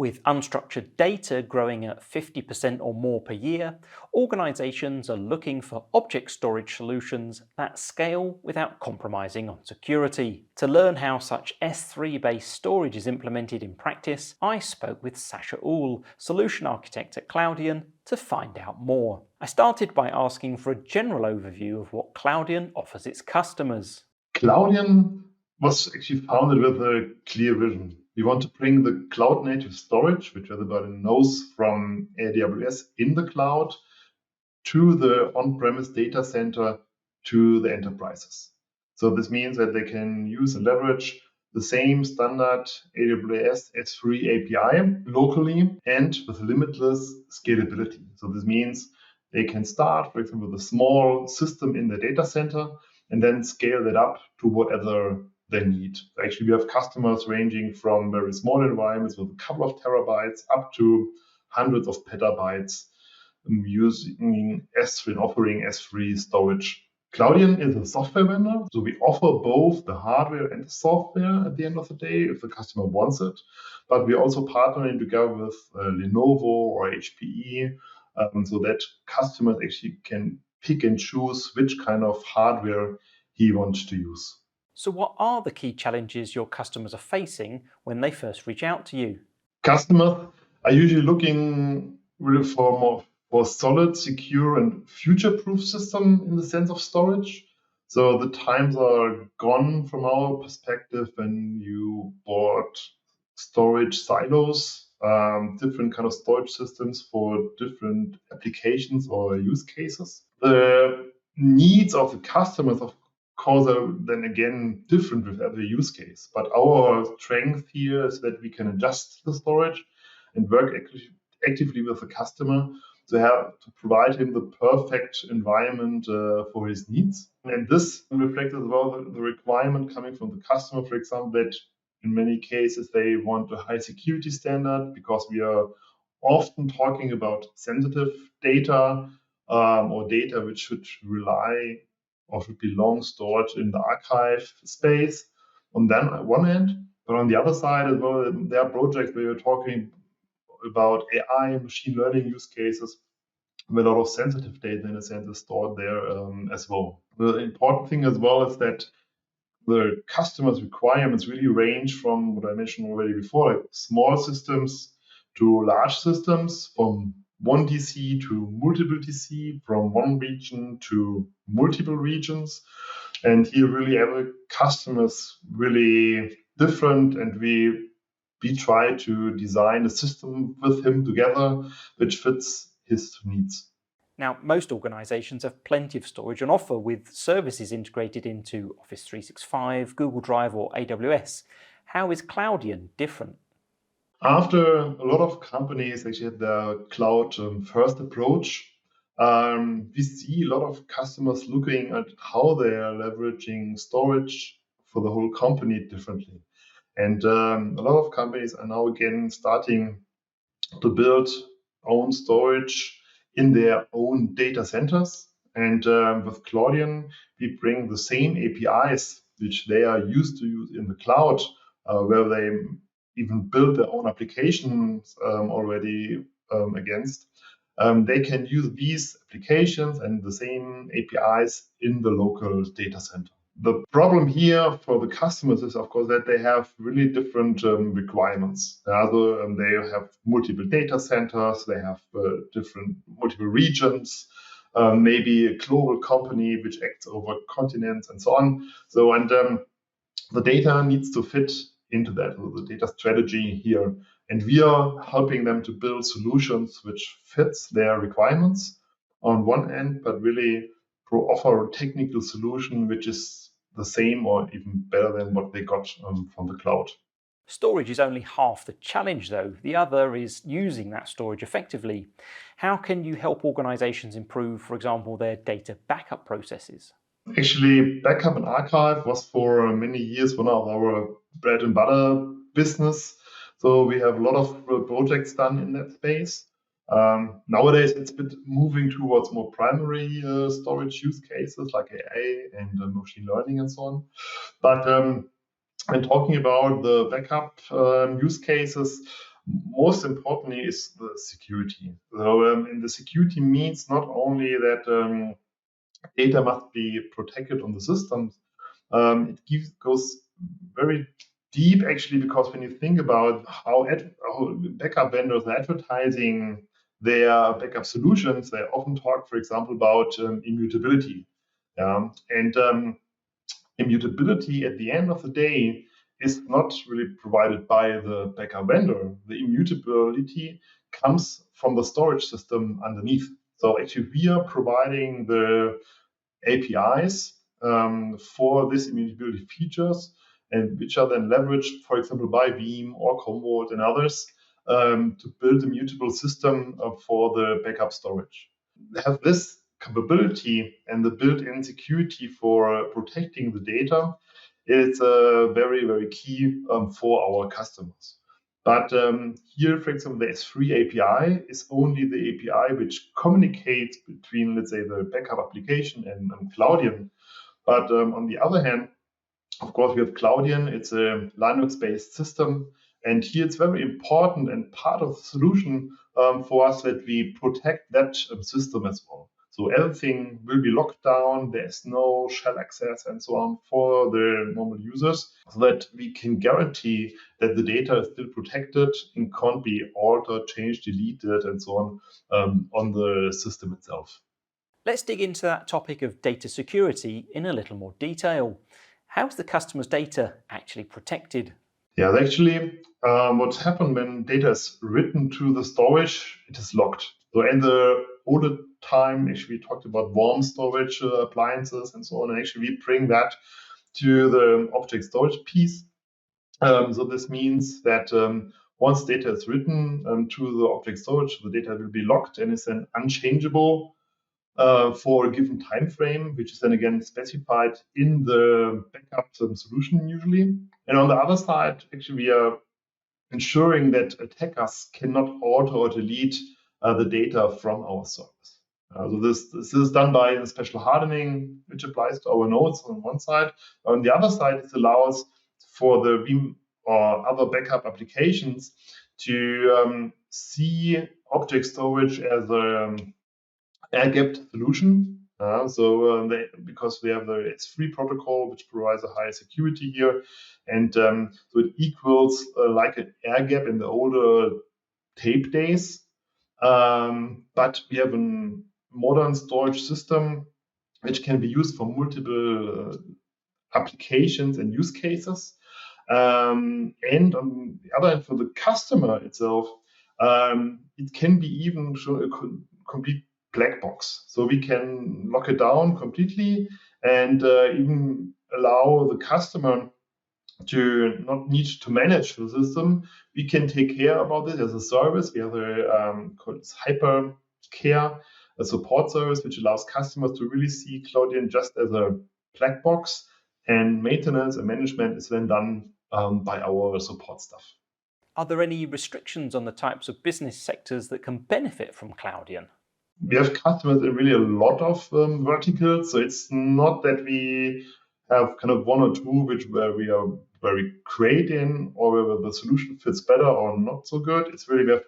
With unstructured data growing at 50% or more per year, organizations are looking for object storage solutions that scale without compromising on security. To learn how such S3-based storage is implemented in practice, I spoke with Sascha, solution architect at Cloudian, to find out more. I started by asking for a general overview of what Cloudian offers its customers. Cloudian was actually founded with a clear vision. We want to bring the cloud-native storage, which everybody knows from AWS in the cloud, to the on-premise data center, to the enterprises. So this means that they can use and leverage the same standard AWS S3 API locally and with limitless scalability. So this means they can start, for example, with a small system in the data center and then scale that up to whatever they need. Actually, we have customers ranging from very small environments with a couple of terabytes up to hundreds of petabytes using S3 and offering S3 storage. Cloudian is a software vendor, so we offer both the hardware and the software at the end of the day if the customer wants it. But we're also partnering together with Lenovo or HPE so that customers actually can pick and choose which kind of hardware he wants to use. So what are the key challenges your customers are facing when they first reach out to you? Customers are usually looking really for solid, secure, and future-proof system in the sense of storage. So the times are gone from our perspective when you bought storage silos, different kind of storage systems for different applications or use cases. The needs of the customers, of course, are then again different with every use case. But our strength here is that we can adjust the storage and work actively with the customer to provide him the perfect environment for his needs. And this reflects as well the requirement coming from the customer, for example, that in many cases they want a high security standard because we are often talking about sensitive data or data which should rely or should be long stored in the archive space on one end. But on the other side as well, there are projects where you're talking about AI, machine learning use cases, where a lot of sensitive data in a sense is stored there as well. The important thing as well is that the customer's requirements really range from what I mentioned already before, like small systems to large systems, from one DC to multiple DC, from one region to multiple regions. And here really every customer is really different, and we try to design a system with him together which fits his needs. Now, most organizations have plenty of storage on offer with services integrated into Office 365, Google Drive or AWS. How is Cloudian different? After a lot of companies actually had the cloud first approach, we see a lot of customers looking at how they are leveraging storage for the whole company differently. And a lot of companies are now again starting to build own storage in their own data centers. And with Cloudian, we bring the same APIs which they are used to use in the cloud, where they even build their own applications already against. They can use these applications and the same APIs in the local data center. The problem here for the customers is, of course, that they have really different requirements. They have multiple data centers, they have multiple regions, maybe a global company which acts over continents and so on. The data needs to fit into that, the data strategy here. And we are helping them to build solutions which fits their requirements on one end, but really offer a technical solution which is the same or even better than what they got from the cloud. Storage is only half the challenge though. The other is using that storage effectively. How can you help organizations improve, for example, their data backup processes? Actually, backup and archive was for many years one of our bread and butter business. So we have a lot of projects done in that space. Nowadays, it's a bit moving towards more primary storage use cases like AI and machine learning and so on. But when talking about the backup use cases, Most importantly is the security. So and the security means not only that data must be protected on the systems. It goes very deep actually, because when you think about how backup vendors are advertising their backup solutions, they often talk, for example, about immutability. And immutability at the end of the day is not really provided by the backup vendor. The immutability comes from the storage system underneath. So actually, we are providing the APIs for these immutability features, and which are then leveraged, for example, by Veeam or Commvault and others to build a mutable system for the backup storage. Have this capability and the built-in security for protecting the data is very, very key for our customers. But here, for example, the S3 API is only the API which communicates between, let's say, the backup application and Cloudian. But on the other hand, of course, we have Cloudian. It's a Linux-based system. And here it's very important and part of the solution for us that we protect that system as well. So everything will be locked down. There's no shell access and so on for the normal users, so that we can guarantee that the data is still protected and can't be altered, changed, deleted, and so on the system itself. Let's dig into that topic of data security in a little more detail. How's the customer's data actually protected? Yeah, actually, what's happened when data is written to the storage, it is locked. So in the older time, actually, we talked about warm storage appliances and so on. And actually, we bring that to the object storage piece. So this means that once data is written to the object storage, the data will be locked and is then unchangeable for a given time frame, which is then again specified in the backup solution usually. And on the other side, actually, we are ensuring that attackers cannot alter or delete the data from our service. So this is done by a special hardening, which applies to our nodes on one side. On the other side, it allows for the Veeam or other backup applications to see object storage as a air-gapped solution. Because we have the S3 protocol, which provides a higher security here, and so it equals like an air gap in the older tape days. But we have a modern storage system which can be used for multiple applications and use cases. And on the other hand, for the customer itself, it can be even a complete black box. So we can lock it down completely and even allow the customer to not need to manage the system. We can take care about this as a service. We have called HiPEAC, a support service, which allows customers to really see Cloudian just as a black box, and maintenance and management is then done by our support staff. Are there any restrictions on the types of business sectors that can benefit from Cloudian? We have customers in really a lot of verticals, so it's not that we have kind of one or two where we are very great in, or where the solution fits better or not so good. It's really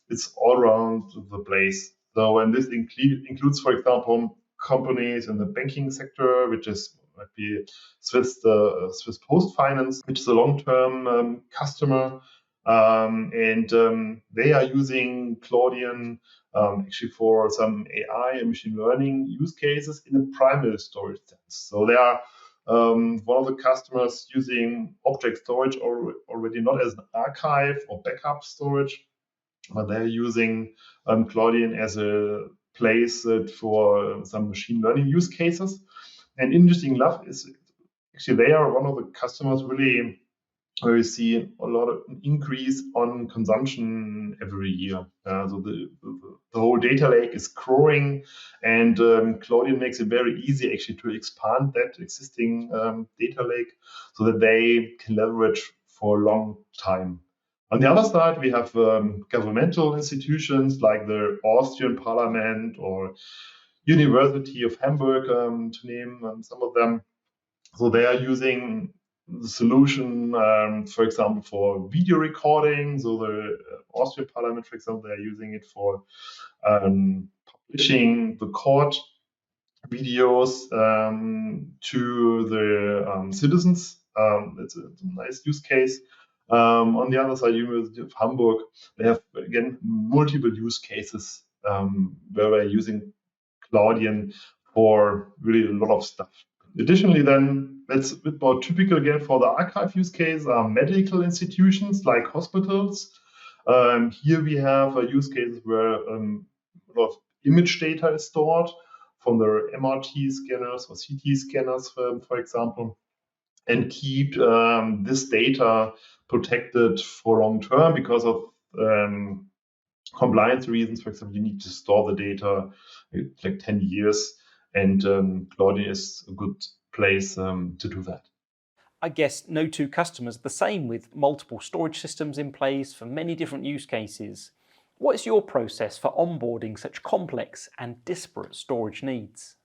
it's all around the place. So, and this includes, for example, companies in the banking sector, which might be Swiss Post Finance, which is a long-term customer, and they are using Cloudian actually for some AI and machine learning use cases in a primary storage sense. So they are one of the customers using object storage already not as an archive or backup storage, but they're using Cloudian as a place for some machine learning use cases. And interesting enough is actually they are one of the customers really where we see a lot of increase on consumption every year. So the whole data lake is growing, and Cloudian makes it very easy actually to expand that existing data lake so that they can leverage for a long time. On the other side, we have governmental institutions like the Austrian Parliament or University of Hamburg, to name some of them. So they are using the solution, for example, for video recording. So the Austrian Parliament, for example, they are using it for publishing the court videos to the citizens. It's a nice use case. On the other side, University of Hamburg, they have again multiple use cases where we're using Cloudian for really a lot of stuff. Additionally, then that's a bit more typical again for the archive use case are medical institutions like hospitals. Here we have a use case where a lot of image data is stored from the MRT scanners or CT scanners, for example, and keep this data protected for long term because of compliance reasons. For example, you need to store the data like 10 years, and Cloudian is a good place to do that. I guess no two customers are the same, with multiple storage systems in place for many different use cases. What is your process for onboarding such complex and disparate storage needs?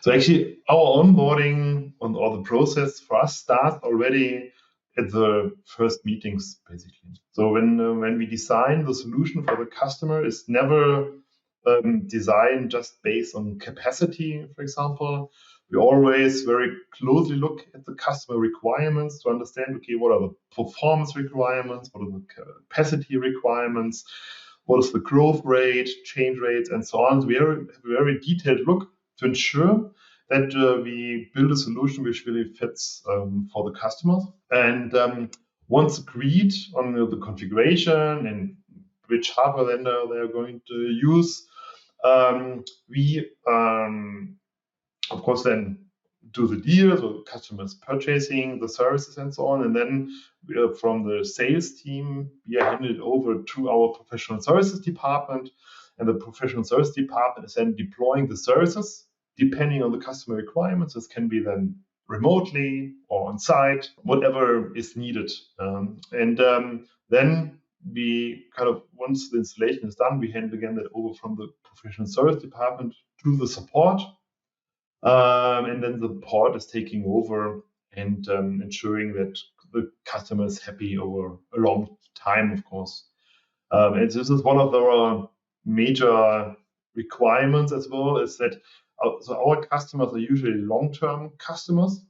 So actually, our onboarding or the process for us starts already at the first meetings, basically. So when we design the solution for the customer, it's never designed just based on capacity, for example. We always very closely look at the customer requirements to understand, okay, what are the performance requirements, what are the capacity requirements, what is the growth rate, change rates, and so on. So we have a very detailed look to ensure that we build a solution which really fits for the customers. And once agreed on the configuration and which hardware vendor they are going to use, we of course then do the deal, so customers purchasing the services and so on, and then from the sales team we are handed over to our professional services department, and the professional service department is then deploying the services depending on the customer requirements. This can be then remotely or on site, whatever is needed, and then we kind of, once the installation is done, we hand again that over from the professional service department to the support. And then the pod is taking over and ensuring that the customer is happy over a long time, of course. And this is one of our major requirements as well, is that our customers are usually long-term customers.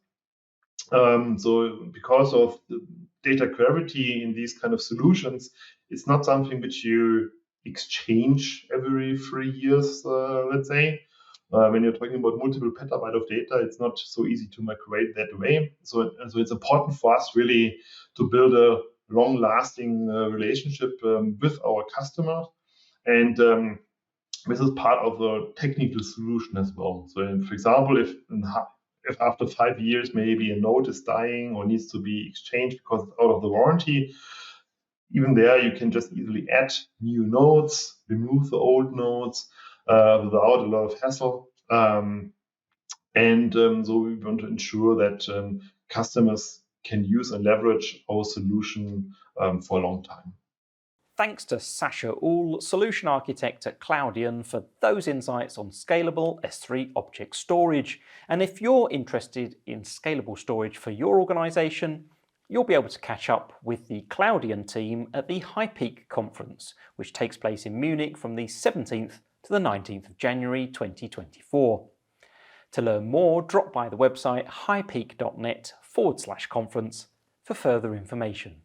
So because of the data gravity in these kind of solutions, it's not something which you exchange every 3 years, let's say. When you're talking about multiple petabyte of data, it's not so easy to migrate that way. So it's important for us really to build a long-lasting relationship with our customer, and this is part of the technical solution as well. So, for example, if after 5 years maybe a node is dying or needs to be exchanged because it's out of the warranty, even there you can just easily add new nodes, remove the old nodes without a lot of hassle. So we want to ensure that customers can use and leverage our solution for a long time. Thanks to Sascha Uhl, Solution Architect at Cloudian, for those insights on scalable S3 object storage. And if you're interested in scalable storage for your organisation, you'll be able to catch up with the Cloudian team at the HiPEAC conference, which takes place in Munich from the 17th to the 19th of January 2024. To learn more, drop by the website hipeac.net/conference for further information.